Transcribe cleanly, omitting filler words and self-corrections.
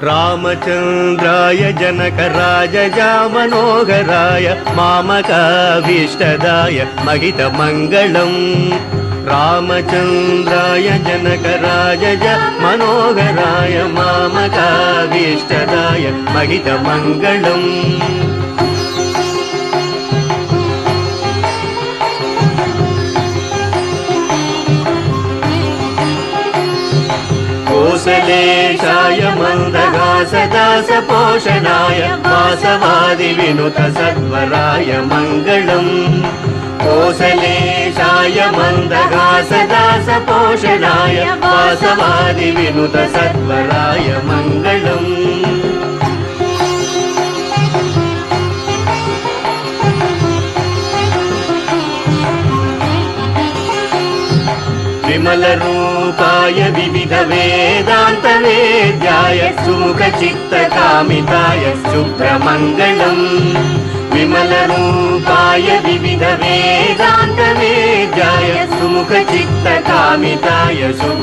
रामचन्द्राय जनकराजया मनोहराय मामकाभीष्टदाय महितमङ्गलम् रामचन्द्राय जनकराजया मनोहराय मामकाभीष्टदाय महितमङ्गलम् कौसलेशाय मन्दहासदासपोषणाय वासवादिविनुतसत्वराय मङ्गलम् कौसलेशाय मन्दहासदासपोषणाय वासवादिविनुतसत्वराय मङ्गलम् विमलरूपाय विविधवेदान्तवेद्याय सुमुखचित्तकामिताय शुभ्रमङ्गलम् विमलरूपाय विविधवेदान्तवेद्याय सुमुखचित्तकामिताय शुभ्र